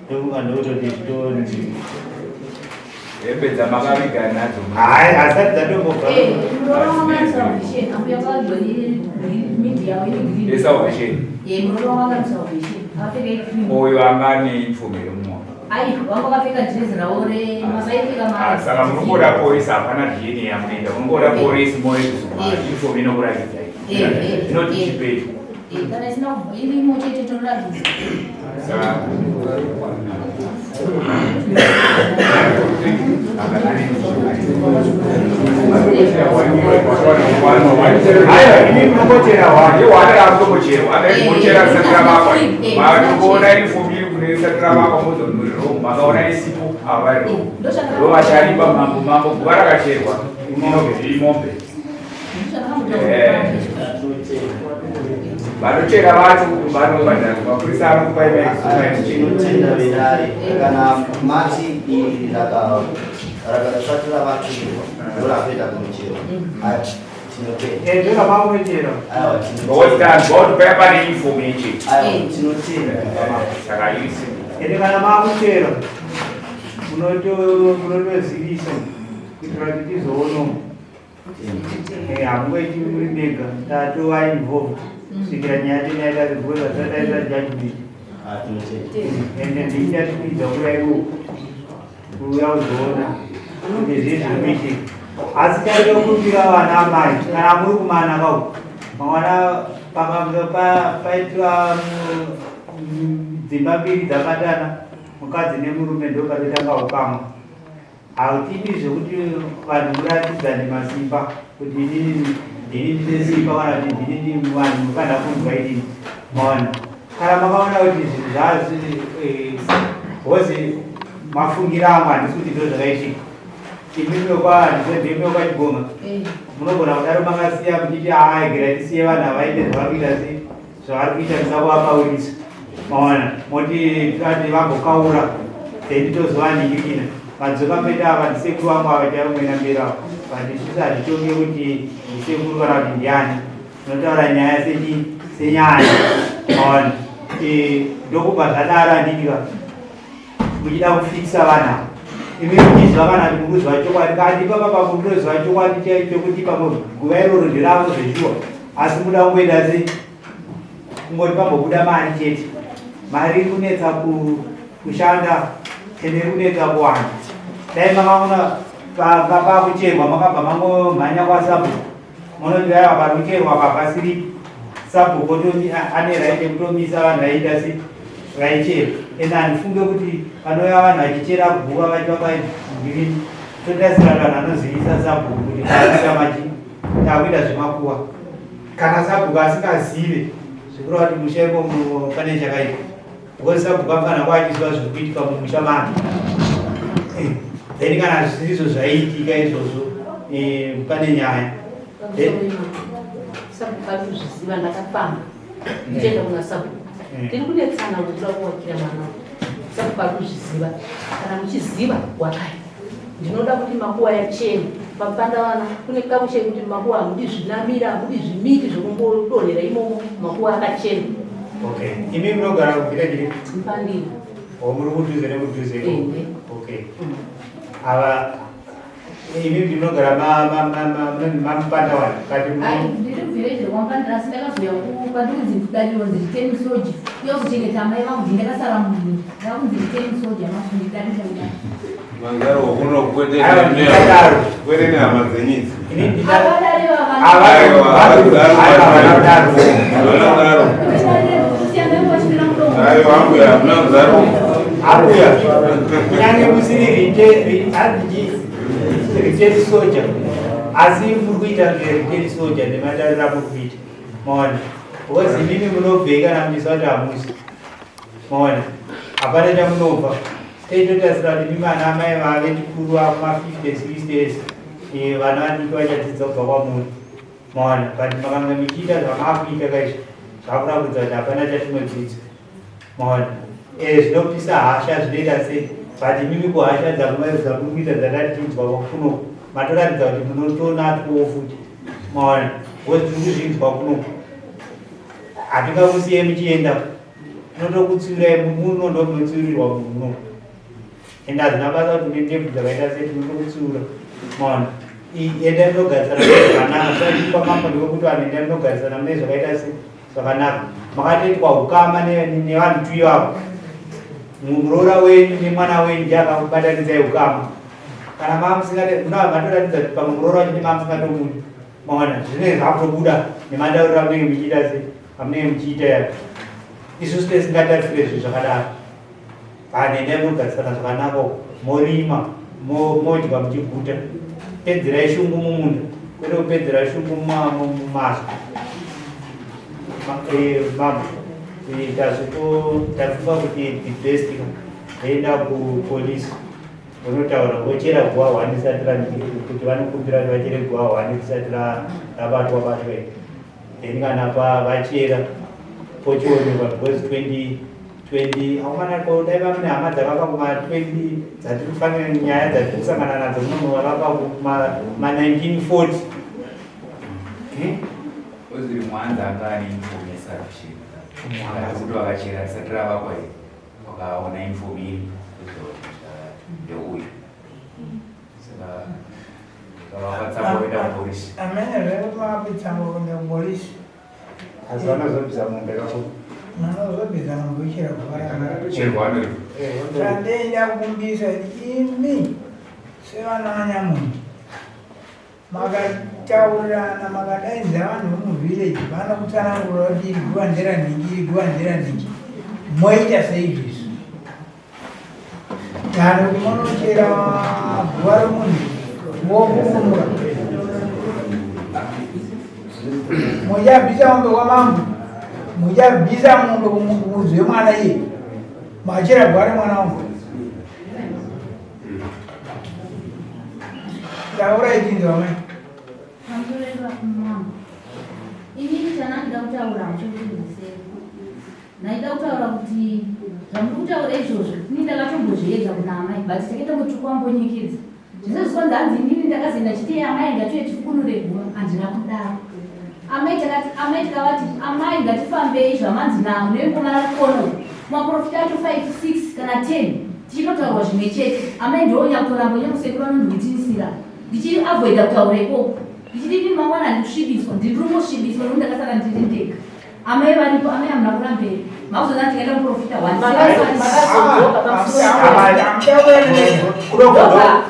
ndokunga ndototi zvitonzi Ebedza makaviga nadzo. Hai, asati dzatombobva. Oyo angane ipfumiro saka munombora polisi hapana DNA yamunoenda munombora polisi moeifumi inokurakidza inoti chipei makaona isipo avairo ndovacharipa mambo guva rakacherwa imombe vanochera vacho vanobhadhara mapurisa anokupaimainotenda vedare kana mati iri rakasvatira vaturwa ndorapeta kunocherwa tinotenda pane information saka isi ende kana makuchera munotozivisa kuitira kuti tizoono hamungoiti muri mega tatova involved kusvikira nyaya tinaita zigova zvatataita judgment ende ndichatikwidza kuraiwo kuuya kuzoona kuti zvezvinoitika asi taida kurumbira vana amai kana muri kumanaka uku mavana paitwa dzimba mbiri dzakatana mukadzi nemurume ndokatotanga ukama hautipi zvekuti vanhu muratidzane masimba kuti ndini ndine simba kana kuti ndini vanhu mukanda kunzwa idini maona kana makaona kuti zvinhu zvazviri hozi mafungira amwe handisi kuti ndo zvakaitika imimiokwachigoma munogona kudaro makasiya muchiti aigera tisiye vanhu havaite zvavari kuita zvavari kuita tisakuvakaurisa maona moti tati vambokaura then tozovaningirina madzoka peta ava ndisekuru vamwe ava chaimwena mberi avo vandisvisa handitonge kuti ndisekuru kana kuti ndiani tinotaura nyaya senyaya maona ndokubva zvadaro handidika muchida kufikisa vanhu ava imi muchizva kana kuti muruzva chokwadi kandi papapa muruzva chokwadi chekuti pamwe guva iroro ndiravo zvechiwa asi muda kungoenda sei kungoti pambobuda mari chete mari iri kunetsa kushanda ende iri kunetsa kuwanda dai makaona pakucherwa makabva mangomhanya kwasabu munoti aiwa pari kucherwa papasiri sabu ane raite kutomisa vanhu vaita vaichera ende handifunge kuti panouya vanhu vachichera guva vachivapagirini totasira vanhu vanozivisa sabhuku kuti takuita zvemakuwa kana sabhuku asingazive zvikureva kuti musha imomo pane chakaita because sabhuku afana kuatiswa zviri kuitika mumusha mano then kana zvisizvo zvaiitika izvozvo pane nyaya sabhuku ari kuzviziva ndakafamba ndichienda kuna sabhuku tiri kunetsana kuti toda kuwakira mwana sabhuku ari kuzviziva kana muchiziva wakai ndinoda kuti makuwa yachena papanda vana kune kamushe kuti makuwa hamudi zvinamira hamudi zvimiti zvokumbodonhera imomo makuwa akachena okay imi munogara kuvhirejiri mpandira muri kudhuze nekudhuze okay ava imi ndinogara mamupanda wani kati ndiri kuvhirejiri wampandira asi ndakazoya kupadikudzindikadiro ndiri teni soja yokuchengeta amai vangu ndakasara munhu ndakunzi ndiri teni soja masundikadira Mangaro uno kwete kwete ni hama zenyisi. Ayo wangu ya mnazaro. Akuya. Nyange musiri rite soja. Asi murikuita rite soja nematarira kuita. Maona. Wozi mimi munobveka namjisata amusi. Maona. Apana chamunobva. Teitotasira kuti mimana amai vave chikuru vama 50 60s vana vadiki vachadzidza kubva kwamuri mawana but makanga michiita zvamakuita kaizvo zvakurakudza kuti hapana chatinodzidza mawana zvinopisa hasha zvinoita sei but imimi kuhasha dzakuita dzatatidzwa kwakuno matoratidza kuti munotonatwowo futi mawana wozvirikuzvinzwa kuno hatingakusiye muchienda tinotokutsiurai munondomutsiurirwa muno ende hazina basa kuti ndendebvu dzakaita sei tinotokutsiura mawana enda munogarisana zvakanaka saipamambo ndikokuti vanhu enda munogarisana mune zvakaita sei zvakanaka makatoitwa ukama nevanhu tuivavo muroora wenyu nemwana wenyu ndiakakubatanidzai ukama kana mamusingatoratidza kuti pamwe muroora wacho nemamusingatomuni mawana zvine zvakutobuda nemadauriro amunenge muchiita sei amunenge muchiita yako isusu tesingatarisire zvinhu zvakadaro vanenda munogarisana zvakanaka morima modya muchiguta pedzerai shungu mumunda kwete kupedzera shungu mumaswa tafunga kuti the best enda kupolisi unotaura vochera guva hwani risati kuti vanokumbira kuti vachere guva hwani risati rabatwa batwa then kana vachera pochionekwa because 20 dai vamune hama dzakapa kuma 20 dzatiri kufanira nyaya dzatiri kusangana nadzo muno vakapa kuma 1940 oziri mwanza akani informesa kushira kuti vakachera risati ravakwa wakaona infomiri ndeuyu saka vakatsamboenda kupolisi amene zvekuti makapitsambo kuenda kupolisi asi vanozobvisa mombe kafuti nanozobvisa mamboichera cherwanero chandenda kukumbisa imi sevana vanyamuntu makataurirana makadaidza vanhu vemuvhileji vanokutsanangurira kuti iri guva nderanhingi iri guva nderanhingi moita seizvizvi kana kuti monochera guva remunhu wokufunura muchabvisa mombe kwamambo muchabvisa mombe kumuzi wemwana iye machera guva remwana wangu tauraitinzi vamai Mamureva kumama. Ini chananda kutaura muchokuzisei. Naida kutaura kuti zvamuri kutaura izvozvo ini ndakatombozviedza kuna amai but takatombotikuambonyikidza. Zvese zvikonzi hanzi inini ndakazoenda chiti amai ngatiuye tifunure guva handina kudaro. Amai tikavati amai ngatifambei zvamanzi nawo nevekomarakono maprofita acho 5 6 kana 10 tichinotaurwa zvimwe chete amai ndonyakutoramba nyakusekuru anondivitinisira ndichiavoida kutaura ikoko ndichidini mangwana ndikusvibiswa ndiri rumosvibiswa nokuti ndakasara ndiri ndega amai varipo amai hamuna kuramberi makuzona tikaenda muprofita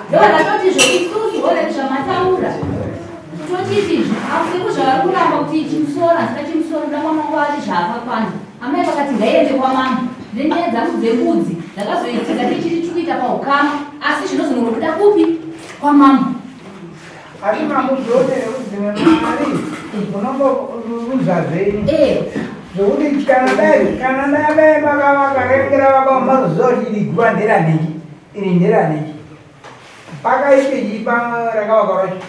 ndokanatoti zvoisusu orei zvamataura totiti asiku zvavari kuramba kuti chimusoro asina chimusoro da mwana wati zvaakakwana amai vakati ngaiende kwamama nenyaya dzangu dzembudzi dzakazoitika tichiti tikuita paukama asi zvinozonoro kuda kupi kwamama asi mamudzionere kuti dzimwe mari munomboruza zvenyu zvokuti kana dai vakarekera vakaomazoziva kuti iri guva nderanhiki iri nderanhiki pakaitei rakavaka racho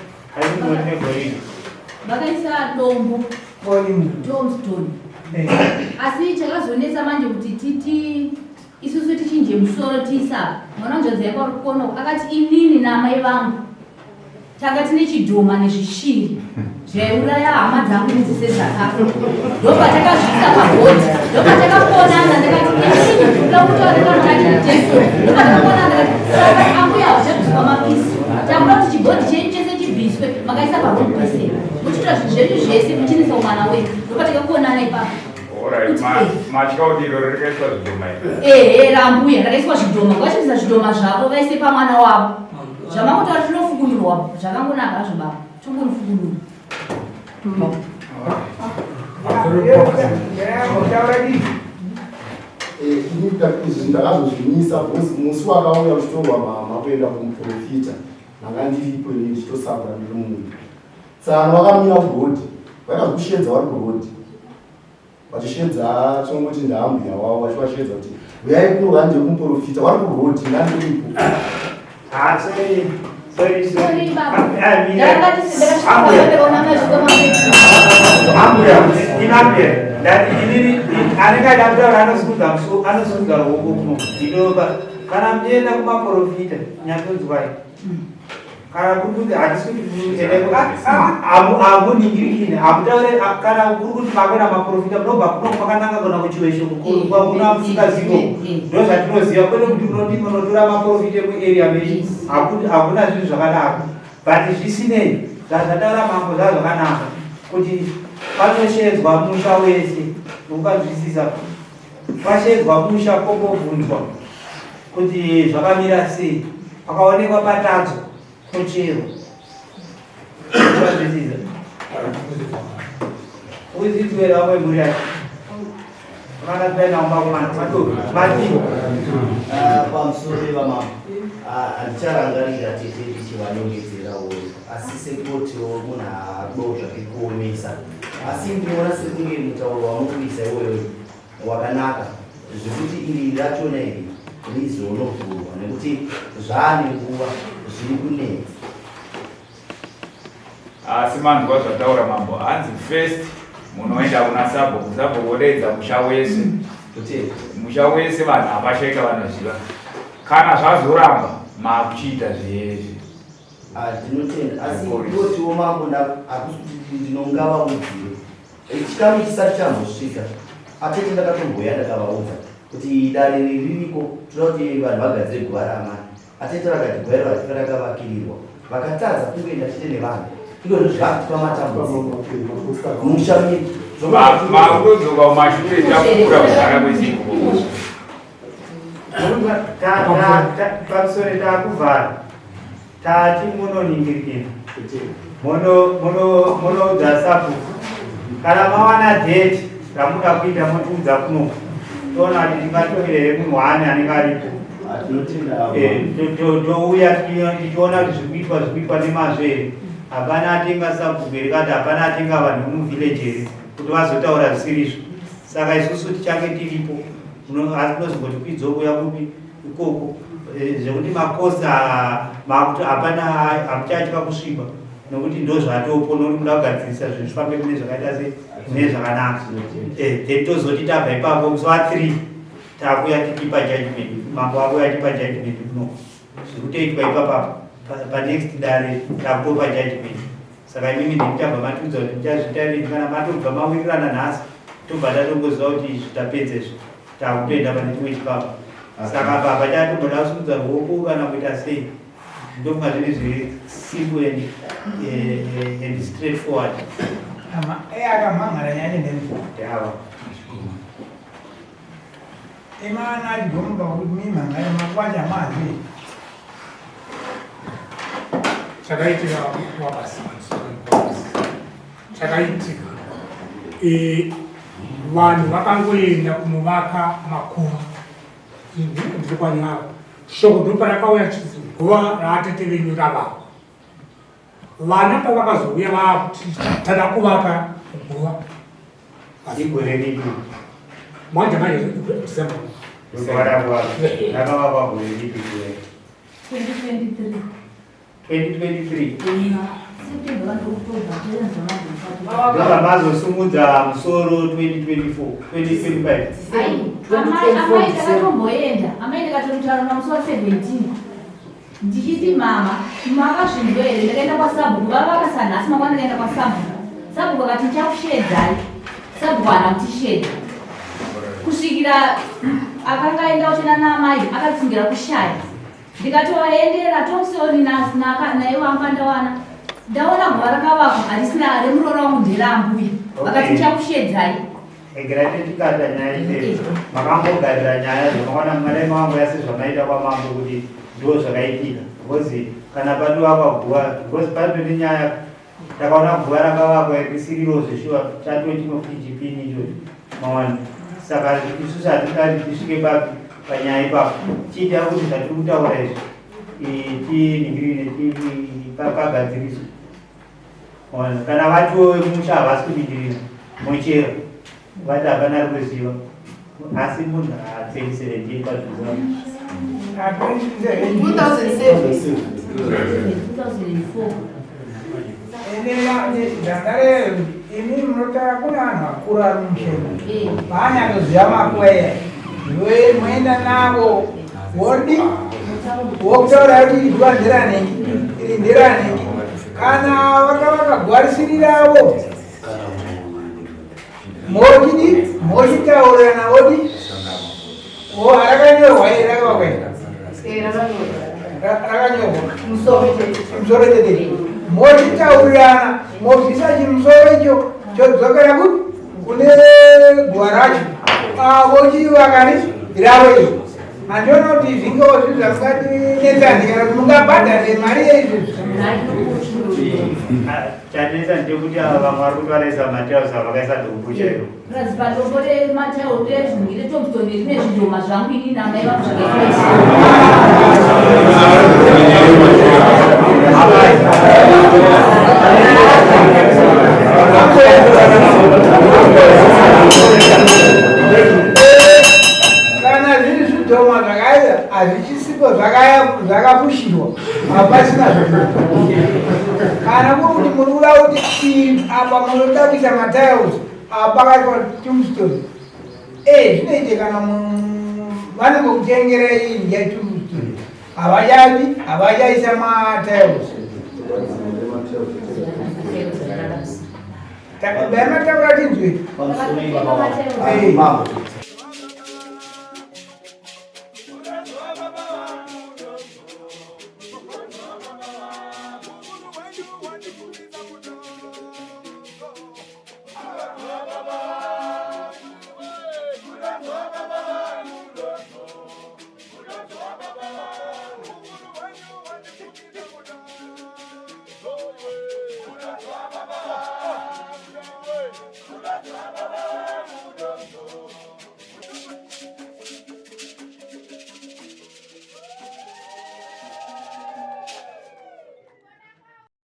vakaisa dombo tomstone asi chakazonetsa manje kuti titi isusu tichinje musoro tiisa mwana njodzi yakwarukonoko akati inini naamai vangu tanga tine chidhoma nezvishiri zvaiuraya hama dzangu nedzise dzakafa ndopatakazvisa pabhodhi ndopatakakonana ndakati inini ndoda kutaurira mwana jesu ndopatakakonana ndakati saka ambuya hauchabviswa mapisi takuda kuti chibhodhi chenyu chese chibviswe makaisa parobhise muchita zvinhu zvenyu zvese muchinisa umwana wenyu ndopatakakonana ipapo matyaudiro rakaiswa zvidhoma rambuya rakaiswa zvidhoma ngavachibvisa zvidhoma zvavo vaise pamwana wavo zvamakuti tinofukunurwa zvakangonaka azvo baba tongonifukunura izvi ndakazozvimisa bcause musi wakauya uchitorwa mama kuenda kumuprofita nanga ndiripo ini ndichitosakura ndiri munhu tsana wakamira kugodhi vakazvikushedza vari kugodhi vachishedza chongoti ndaambuya wavo vachivashedza kuti uyai kunoga ndekumuprofita vari kugodhi ngandiripo asi Sorry. Kana mjenda kumaprofita nyakunzwai kana kuti hatisi kuti amuningirikine amutaure kana kuri kuti makwena maprofita munobva kuno kwakananga kana kuchiwesho kuna musingaziko ndo zvatinoziva kwete kuti unotora maprofita muarea mechi hakuna zvinhu zvakanaka but zvisinei zvazvataura mambo zvaa zvakanaka kuti panoshedzwa musha wese ukazvisisa pashedzwa musha kombobvunzwa kuti zvakamira sei pakaonekwa patadzo kochero zvazvisisa uzitwera wamwe mhuri yacho pamusoro vamama handicharangarira tete tichivanongedzerawo asi sekuotiwo munhu ado zvakekuomesa asi ndinoona sekunge mutauro wamukuisa iwoyo wakanaka zvekuti iri rachona iri rizonovhurwa nekuti zvaane nguva zviri kunetsa. Asi manzwa zvataura mambo hanzi first munoenda kuna sabo kusabogoredza musha wese musha wese vanhu havashaika vanoziva kana zvazoramba makuchiita zveyezvi ndinotenda asi ndotiwo mambo ndinongavaudzire chikamu chisati chambosvika atete ndakatomboya ndakavaudza kuti dare ririko toda kuti vanhu vagadzire guva raamani atete vakati guva iro hatifa rakavakirirwa vakatadza kungoenda tete nevanhu ikozvo zvakatipa matambudziko mushamiri maudzoka mumashure takura kugara kweziko pamusoro taakuvhara tati munoningirikina munoudza sapu kana mawana dheti ramuda kuita motiudza kuno toona kuti tingatorere munhu waane anenge aripo touya tichiona kuti zvikuitwa nemazvo here hapana atenga sabhugeri kati hapana atenga vanhu vemuvhileji here kuti vazotaura zvisirizvo saka isusu tichange tiripo asi tinozongoti kwidzokuya kupi ikoko zvekuti makosi hapana hamuchatya kusviba nokuti ndo zvatopo nokuti muda kugadzirisa zvinhu zvifambe kune zvakaita mune zvakanaka then tozoti tabva ipapo musi wa3 takuya tichipa judgment mambo akuya tipa judgment kuno zvikutoitwa ipapapo panext dare takutopa judgment saka imimi ndikutabva matiudza kuti tichazvitariri kana matobva mawirirana nhasi tobva tatongoziva kuti zvitapedzezvo takutoenda pane chimwe chikapo saka papa chatomboda kusumudza ruoko kana kuita sei ndokunga zvine zviri simple and straightforward akamhangara nyanye ndendava imana aligomba kuti mimhangara makwacha mazvi chakaitika wabasa chakaitika vanhu vakangoenda kunovaka makuva ndiri kwanyavo shoko ndoparakauya chizi guva raatete venyu ravava vana pavakazouya vakuti tada kuvaka guva igore ripi mwanja manje December rakavakwa gore ripi 2023 ndobva mazosumudza musoro 2024 amai takatomboenda amai ndakatomutaura musi wa 17 ndichiti mama makazvinzwa here ndakaenda kwasabhuku vavakasana asi makwana ndakaenda kwasabhuku sabhuku akati ndichakushedzai sabhuku ana kutishedza kusvikira akanga aenda kuchena naamai akatsingira kushaya ndikatovaendera tomusori naye wambandawana ndaona guva rakavakwa harisina remuroro wangu nderambuya vakati ndichakushedzai egeratetikata nyaya ine makambogarira nyaya zvinowana mwanai mangu yase zvamaita kwamambo kuti ndo zvakaitika because kana padovakwa guva because patone nyaya takaona guva rakavakwa risiriro zveshuwa chatoti chipini ichocho mawani saka isusu hatikati tisvike papi panyaya ipapo chiita kuti zvatiri kutaura izvi tiningirine pagadziriswa kana vatiwo musha havasi kuningirina mochero vati hapana ri kuziva asi munhu haatsengiserendie pazviziva 2007 2004. Ini menurut aku anak kurang mungkin. Banyak zaman aku main nabo, wodi, waktu lagi dua dirani, karena waka buat sini nabo. Moji tahu orang wodi, oh arakannya wai raga. Msore jadi. Moji tahu orang, moji saja msore jo zagarabu, kule guaraji. Moji wakani irawe. Anjono di zingo sudah sekali netani kalau munga pada di Maria itu. Jadi saya juga bang Arun kali sama Mateo sama kaisa dulu itu. Rasbalo boleh Mateo dia sendiri tu betul ni cuma jangan ini namanya Karena ini sudah makanya ada sisipo zaga pushiro basi na kana mundu mulula uti apa mulunda bisa Mateo apa kwa Tombstone zinaite kana vana kutengera iyi ya Tombstone avajaisa Mateo takabema takati nzwe